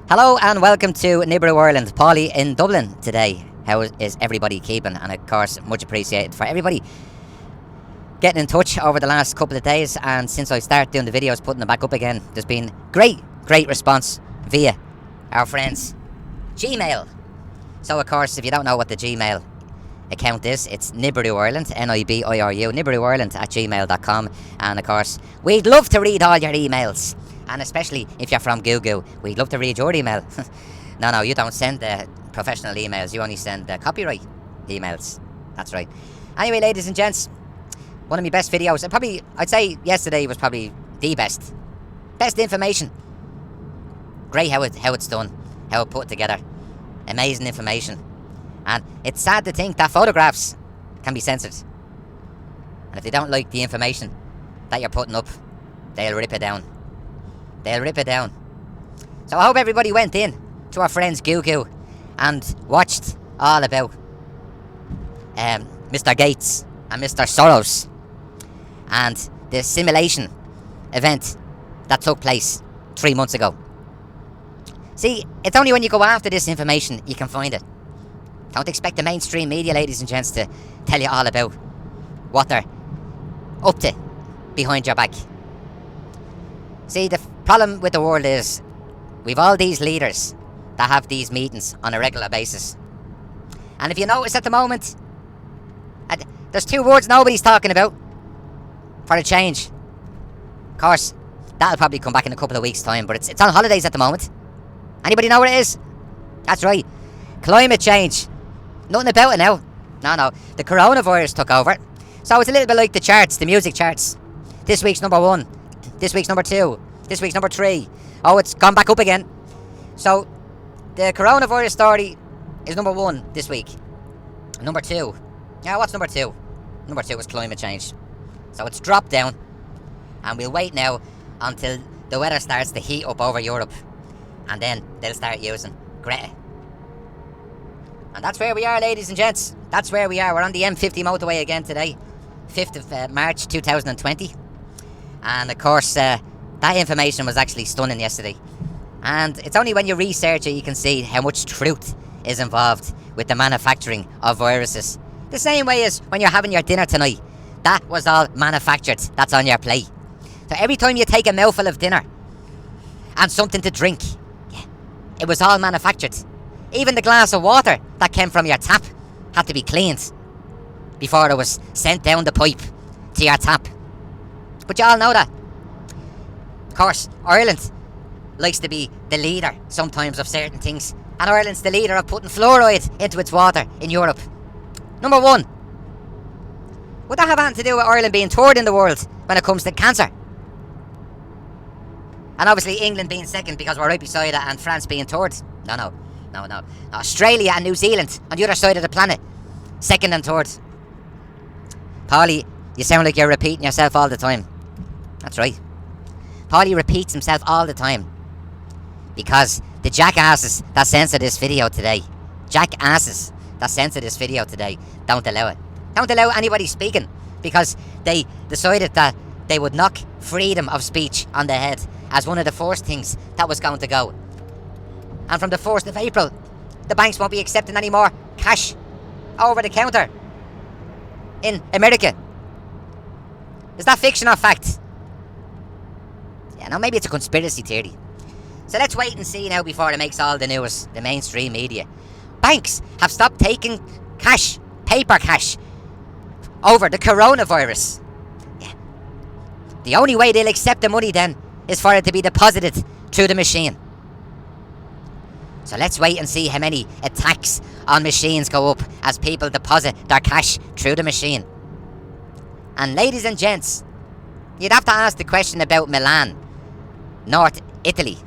Hello and welcome to Nibru Ireland. Paulie in Dublin today. How is everybody keeping? And of course, much appreciated for everybody getting in touch over the last couple of days. And since I started doing the videos, putting them back up again, there's been great response via our friends Gmail. So of course, if you don't know what the Gmail account is, it's Nibru Ireland, Nibiru, Nibru Ireland at gmail.com. And of course, we'd love to read all your emails. And especially if you're from Google, we'd love to read your email. No, you don't send professional emails. You only send copyright emails. That's right. Anyway, ladies and gents, one of my best videos. I'd say yesterday was probably the best. Best information. Great how it's done. How it's put together. Amazing information. And it's sad to think that photographs can be censored. And if they don't like the information that you're putting up, they'll rip it down. They'll rip it down. So I hope everybody went in to our friends Google and watched all about Mr. Gates and Mr. Soros and the simulation event that took place 3 months ago. See, it's only when you go after this information you can find it. Don't expect the mainstream media, ladies and gents, to tell you all about what they're up to behind your back. See, the problem with the world is we've all these leaders that have these meetings on a regular basis. And if you notice at the moment, there's two words nobody's talking about for a change. Of course, that'll probably come back in a couple of weeks' time, but it's on holidays at the moment. Anybody know what it is? That's right. Climate change. Nothing about it now. No. The coronavirus took over. So it's a little bit like the charts, the music charts. This week's number 1. This week's number 2. This week's number 3. Oh, it's gone back up again. So, the coronavirus story is number 1 this week. Number 2. Yeah, what's number 2? Number 2 is climate change. So it's dropped down. And we'll wait now until the weather starts to heat up over Europe. And then they'll start using Greta. And that's where we are, ladies and gents. That's where we are. We're on the M50 motorway again today. 5th of March 2020. And of course, that information was actually stunning yesterday. And it's only when you research it you can see how much truth is involved with the manufacturing of viruses. The same way as when you're having your dinner tonight. That was all manufactured. That's on your plate. So every time you take a mouthful of dinner and something to drink, it was all manufactured. Even the glass of water that came from your tap had to be cleaned before it was sent down the pipe to your tap. But you all know that. Of course, Ireland likes to be the leader sometimes of certain things. And Ireland's the leader of putting fluoride into its water in Europe. Number 1. Would that have anything to do with Ireland being third in the world when it comes to cancer? And obviously England being second because we're right beside it, and France being third. No. Australia and New Zealand on the other side of the planet, second and third. Paulie, you sound like you're repeating yourself all the time. That's right. Paulie repeats himself all the time because the jackasses that censor this video today, don't allow it. Don't allow anybody speaking because they decided that they would knock freedom of speech on the head as one of the first things that was going to go. And from the 1st of April, the banks won't be accepting any more cash over the counter in America. Is that fiction or fact? Yeah, no, maybe it's a conspiracy theory. So let's wait and see now before it makes all the news, the mainstream media. Banks have stopped taking cash, paper cash, over the coronavirus. Yeah. The only way they'll accept the money then is for it to be deposited through the machine. So let's wait and see how many attacks on machines go up as people deposit their cash through the machine. And ladies and gents, you'd have to ask the question about Milan, North Italy.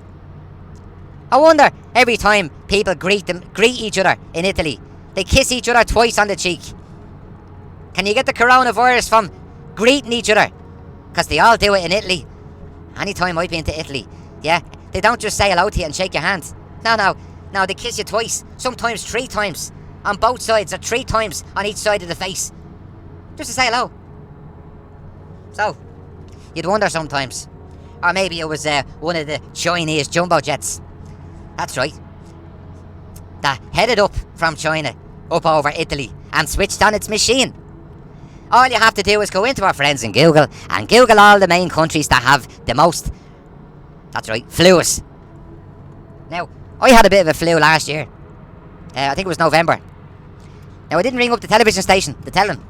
I wonder every time people greet each other in Italy, they kiss each other twice on the cheek. Can you get the coronavirus from greeting each other? Because they all do it in Italy. Anytime I've been to Italy, yeah, they don't just say hello to you and shake your hand. No, they kiss you twice, sometimes 3 times, on both sides, or 3 times on each side of the face, just to say hello. So, you'd wonder sometimes, or maybe it was one of the Chinese jumbo jets That's right. That headed up from China, up over Italy, and switched on its machine. All you have to do is go into our friends in Google and Google all the main countries that have the most, that's right, flus. Now, I had a bit of a flu last year. I think it was November. Now, I didn't ring up the television station to tell them.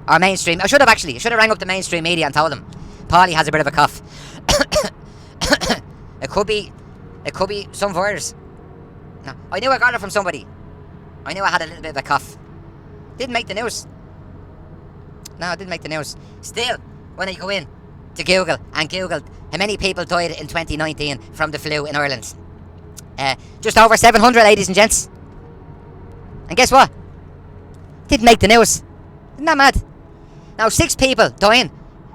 Or mainstream. I should have actually. I should have rang up the mainstream media and told them. Paulie has a bit of a cough. It could be some virus. No, I knew I got it from somebody. I knew I had a little bit of a cough. Didn't make the news. No, it didn't make the news. Still, when I go in to Google and Googled how many people died in 2019 from the flu in Ireland, just over 700, ladies and gents. And guess what? Didn't make the news. Isn't that mad? Now, 6 people dying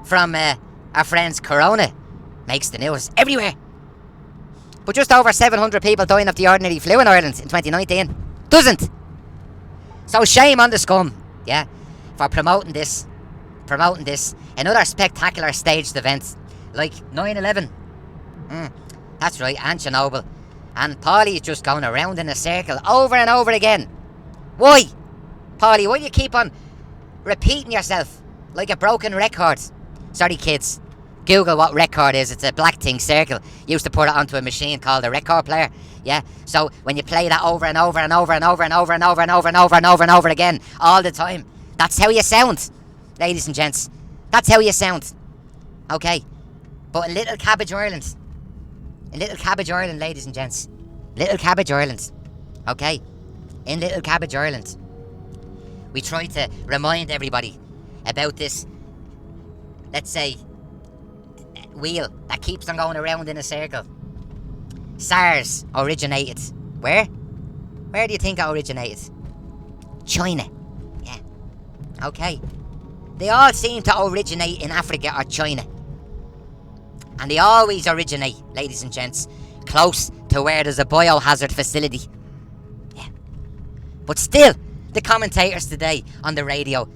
from our friend's corona makes the news everywhere. But just over 700 people dying of the ordinary flu in Ireland in 2019 doesn't. So shame on the scum, yeah, for promoting this. Another spectacular staged event like 9/11. That's right, and Chernobyl. And Paulie is just going around in a circle over and over again. Why? Paulie, why do you keep on repeating yourself like a broken record? Sorry, kids. Google what record is. It's a black thing, circle. Used to put it onto a machine called a record player. Yeah. So when you play that over and over and over and over and over and over and over and over and over and over again all the time, that's how you sound, ladies and gents. That's how you sound. Okay. But in Little Cabbage Ireland, ladies and gents, Little Cabbage Ireland. Okay. In Little Cabbage Ireland, we try to remind everybody about this, let's say, wheel that keeps on going around in a circle. SARS originated where? Where do you think it originated? China. Yeah. Okay. They all seem to originate in Africa or China. And they always originate, ladies and gents, close to where there's a biohazard facility. Yeah. But still, the commentators today on the radio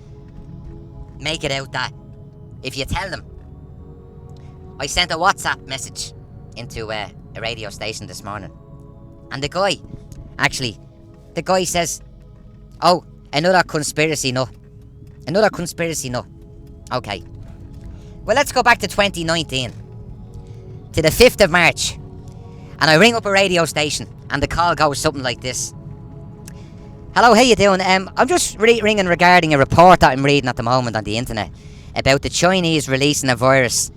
make it out that if you tell them. I sent a WhatsApp message into a radio station this morning, and the guy says, "Oh, another conspiracy nut. Okay. Well, let's go back to 2019, to the 5th of March, and I ring up a radio station, and the call goes something like this. Hello, how you doing? I'm just ringing regarding a report that I'm reading at the moment on the internet about the Chinese releasing a virus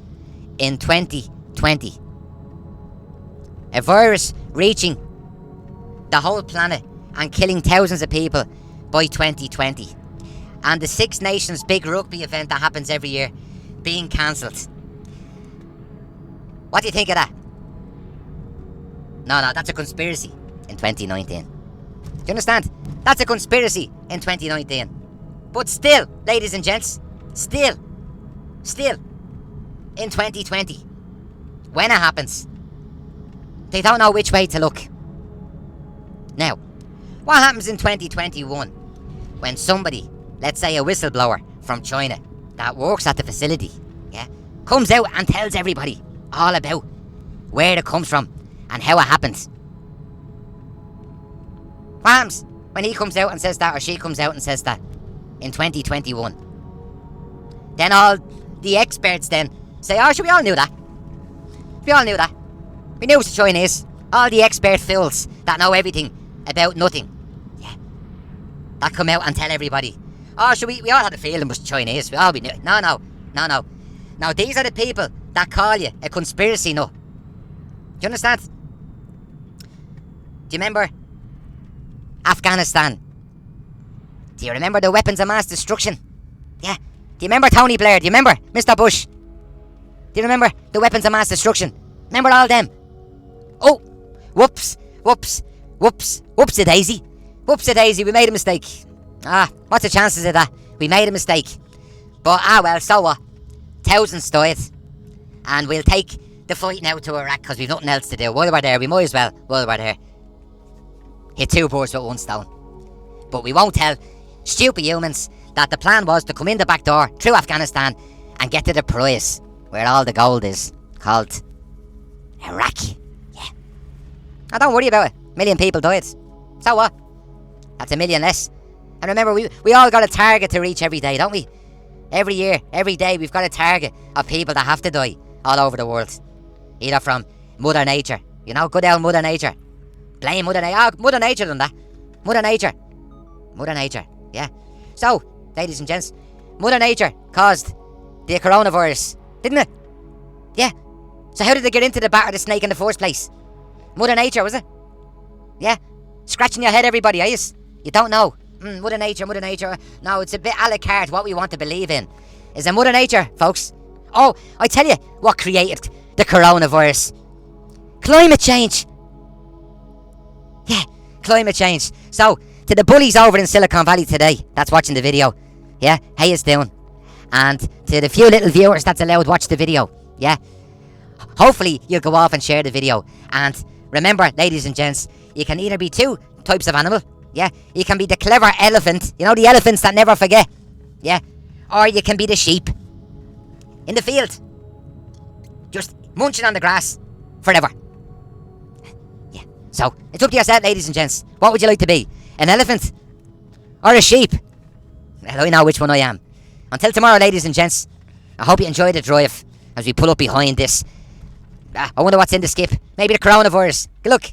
in 2020. A virus reaching the whole planet and killing thousands of people by 2020. And the Six Nations big rugby event that happens every year being cancelled. What do you think of that? No, that's a conspiracy in 2019. Do you understand? That's a conspiracy in 2019. But still, ladies and gents, still, in 2020, when it happens, they don't know which way to look. Now, what happens in 2021 when somebody, let's say a whistleblower from China that works at the facility, yeah, comes out and tells everybody all about where it comes from and how it happens? What happens when he comes out and says that, or she comes out and says that in 2021? Then all the experts then say, oh, sure, we all knew that. We all knew that. We knew it was the Chinese. All the expert fools that know everything about nothing. Yeah. That come out and tell everybody, oh, sure, we all had a feeling it was Chinese. We all knew. No. Now, these are the people that call you a conspiracy nut. Do you understand? Do you remember Afghanistan? Do you remember the weapons of mass destruction? Yeah. Do you remember Tony Blair? Do you remember Mr. Bush? Do you remember the weapons of mass destruction? Remember all them? Oh, whoopsie daisy. We made a mistake. What's the chances of that? We made a mistake. But, well, so what? Thousands died. And we'll take the fight now to Iraq because we've nothing else to do. While we're there, we might as well, while we're there, hit 2 birds with 1 stone. But we won't tell stupid humans that the plan was to come in the back door through Afghanistan and get to the prize where all the gold is, called Iraq. Yeah. Oh, don't worry about it. A million people died. So what? That's a million less. And remember, we all got a target to reach every day, don't we? Every year, every day, we've got a target of people that have to die all over the world. Either from Mother Nature. You know, good old Mother Nature. Blame Mother Nature. Oh, Mother Nature done that. Mother Nature. Mother Nature, yeah. So, ladies and gents, Mother Nature caused the coronavirus, didn't it? Yeah. So how did they get into the bat of the snake in the first place? Mother Nature, was it? Yeah. Scratching your head, everybody, are you? You don't know. Mother Nature, Mother Nature. No, it's a bit a la carte what we want to believe in. Is it Mother Nature, folks? Oh, I tell you what created the coronavirus. Climate change. Yeah, climate change. So, to the bullies over in Silicon Valley today that's watching the video, yeah, how yous doing? And to the few little viewers that's allowed watch the video, yeah, hopefully you'll go off and share the video. And remember, ladies and gents, you can either be two types of animal, yeah, you can be the clever elephant, you know, the elephants that never forget, yeah, or you can be the sheep in the field, just munching on the grass forever. Yeah, so it's up to yourself, ladies and gents. What would you like to be? An elephant? Or a sheep? Well, I know which one I am. Until tomorrow, ladies and gents, I hope you enjoy the drive as we pull up behind this. I wonder what's in the skip. Maybe the coronavirus. Good luck.